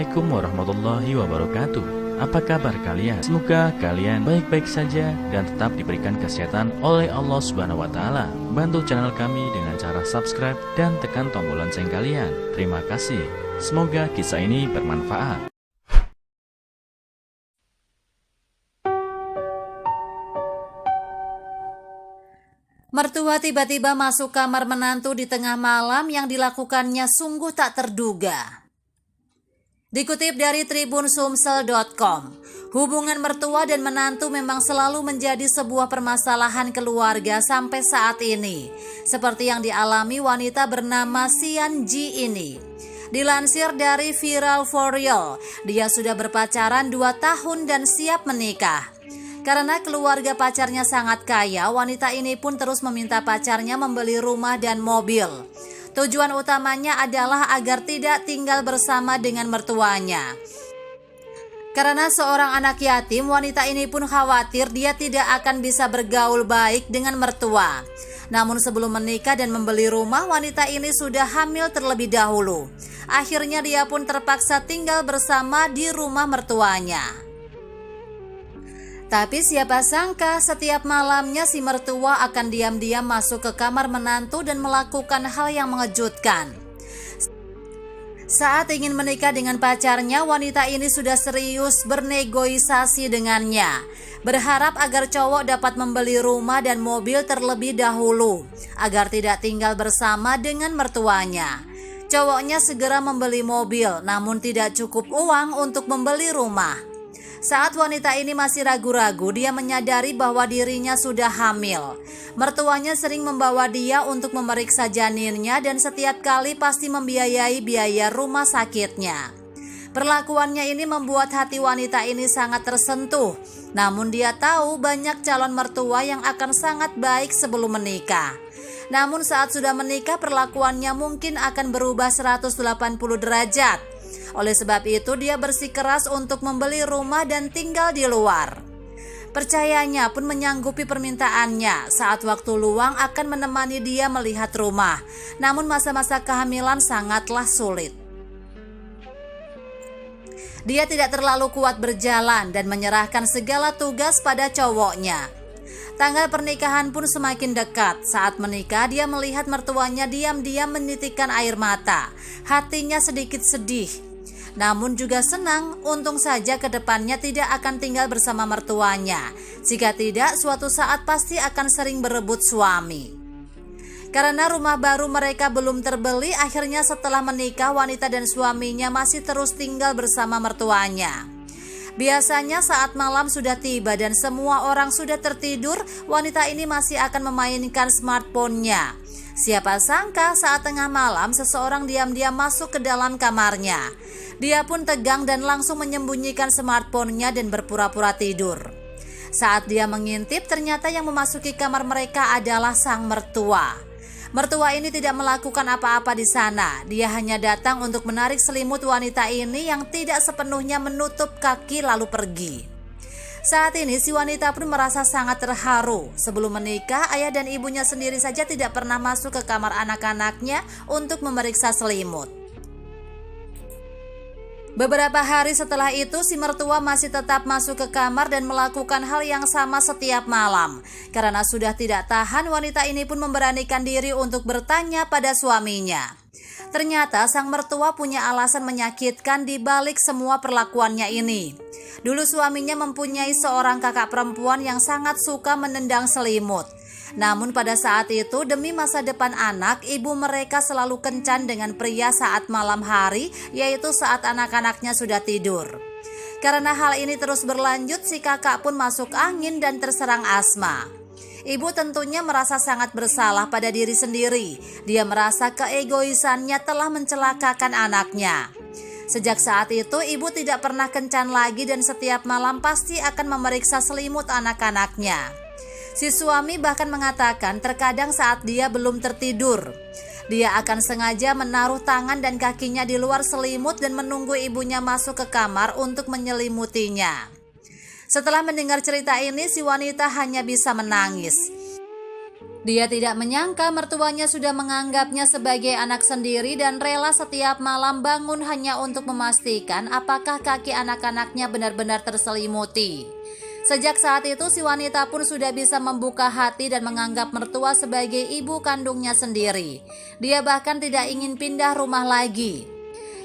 Assalamualaikum warahmatullahi wabarakatuh. Apa kabar kalian? Semoga kalian baik-baik saja dan tetap diberikan kesehatan oleh Allah Subhanahu wa taala. Bantu channel kami dengan cara subscribe dan tekan tombol lonceng kalian. Terima kasih. Semoga kisah ini bermanfaat. Mertua tiba-tiba masuk kamar menantu di tengah malam yang dilakukannya sungguh tak terduga. Dikutip dari tribunsumsel.com, hubungan mertua dan menantu memang selalu menjadi sebuah permasalahan keluarga sampai saat ini, seperti yang dialami wanita bernama Sian Ji ini. Dilansir dari Viral for Real, dia sudah berpacaran 2 tahun dan siap menikah. Karena keluarga pacarnya sangat kaya, wanita ini pun terus meminta pacarnya membeli rumah dan mobil. Tujuan utamanya adalah agar tidak tinggal bersama dengan mertuanya. Karena seorang anak yatim, wanita ini pun khawatir dia tidak akan bisa bergaul baik dengan mertua. Namun sebelum menikah dan membeli rumah, wanita ini sudah hamil terlebih dahulu. Akhirnya dia pun terpaksa tinggal bersama di rumah mertuanya. Tapi siapa sangka setiap malamnya si mertua akan diam-diam masuk ke kamar menantu dan melakukan hal yang mengejutkan. Saat ingin menikah dengan pacarnya, wanita ini sudah serius bernegosiasi dengannya, berharap agar cowok dapat membeli rumah dan mobil terlebih dahulu, agar tidak tinggal bersama dengan mertuanya. Cowoknya segera membeli mobil, namun tidak cukup uang untuk membeli rumah. Saat wanita ini masih ragu-ragu, dia menyadari bahwa dirinya sudah hamil. Mertuanya sering membawa dia untuk memeriksa janinnya dan setiap kali pasti membiayai biaya rumah sakitnya. Perlakuannya ini membuat hati wanita ini sangat tersentuh. Namun dia tahu banyak calon mertua yang akan sangat baik sebelum menikah. Namun saat sudah menikah, perlakuannya mungkin akan berubah 180 derajat. Oleh sebab itu dia bersikeras untuk membeli rumah dan tinggal di luar. Percayanya pun menyanggupi permintaannya. Saat waktu luang akan menemani dia melihat rumah. Namun masa-masa kehamilan sangatlah sulit. Dia tidak terlalu kuat berjalan dan menyerahkan segala tugas pada cowoknya. Tanggal pernikahan pun semakin dekat. Saat menikah, dia melihat mertuanya diam-diam menitikkan air mata. Hatinya sedikit sedih, namun juga senang. Untung saja ke depannya tidak akan tinggal bersama mertuanya. Jika tidak, suatu saat pasti akan sering berebut suami. Karena rumah baru mereka belum terbeli, akhirnya setelah menikah, wanita dan suaminya masih terus tinggal bersama mertuanya. Biasanya saat malam sudah tiba dan semua orang sudah tertidur, wanita ini masih akan memainkan smartphone-nya. Siapa sangka saat tengah malam seseorang diam-diam masuk ke dalam kamarnya. Dia pun tegang dan langsung menyembunyikan smartphone-nya dan berpura-pura tidur. Saat dia mengintip, ternyata yang memasuki kamar mereka adalah sang mertua. Mertua ini tidak melakukan apa-apa di sana. Dia hanya datang untuk menarik selimut wanita ini yang tidak sepenuhnya menutup kaki lalu pergi. Saat ini si wanita pun merasa sangat terharu. Sebelum menikah, ayah dan ibunya sendiri saja tidak pernah masuk ke kamar anak-anaknya untuk memeriksa selimut. Beberapa hari setelah itu, si mertua masih tetap masuk ke kamar dan melakukan hal yang sama setiap malam. Karena sudah tidak tahan, wanita ini pun memberanikan diri untuk bertanya pada suaminya. Ternyata sang mertua punya alasan menyakitkan di balik semua perlakuannya ini. Dulu suaminya mempunyai seorang kakak perempuan yang sangat suka menendang selimut. Namun pada saat itu, demi masa depan anak, ibu mereka selalu kencan dengan pria saat malam hari, yaitu saat anak-anaknya sudah tidur. Karena hal ini terus berlanjut, si kakak pun masuk angin dan terserang asma. Ibu tentunya merasa sangat bersalah pada diri sendiri. Dia merasa keegoisannya telah mencelakakan anaknya. Sejak saat itu, ibu tidak pernah kencan lagi dan setiap malam pasti akan memeriksa selimut anak-anaknya. Si suami bahkan mengatakan terkadang saat dia belum tertidur, dia akan sengaja menaruh tangan dan kakinya di luar selimut dan menunggu ibunya masuk ke kamar untuk menyelimutinya. Setelah mendengar cerita ini, si wanita hanya bisa menangis. Dia tidak menyangka mertuanya sudah menganggapnya sebagai anak sendiri dan rela setiap malam bangun hanya untuk memastikan apakah kaki anak-anaknya benar-benar terselimuti. Sejak saat itu si wanita pun sudah bisa membuka hati dan menganggap mertua sebagai ibu kandungnya sendiri. Dia bahkan tidak ingin pindah rumah lagi.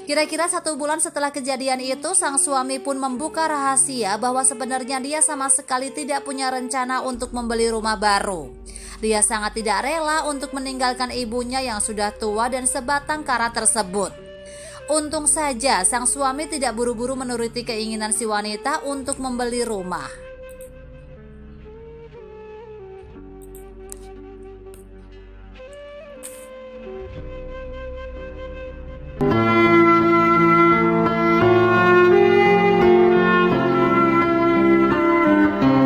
Kira-kira 1 bulan setelah kejadian itu, sang suami pun membuka rahasia bahwa sebenarnya dia sama sekali tidak punya rencana untuk membeli rumah baru. Dia sangat tidak rela untuk meninggalkan ibunya yang sudah tua dan sebatang kara tersebut. Untung saja sang suami tidak buru-buru menuruti keinginan si wanita untuk membeli rumah.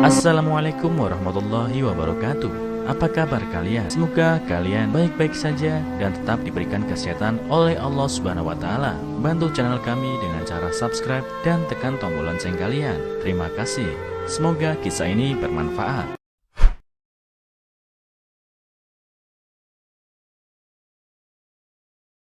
Assalamualaikum warahmatullahi wabarakatuh. Apa kabar kalian? Semoga kalian baik-baik saja dan tetap diberikan kesehatan oleh Allah Subhanahu wa taala. Bantu channel kami dengan cara subscribe dan tekan tombol lonceng kalian. Terima kasih. Semoga kisah ini bermanfaat.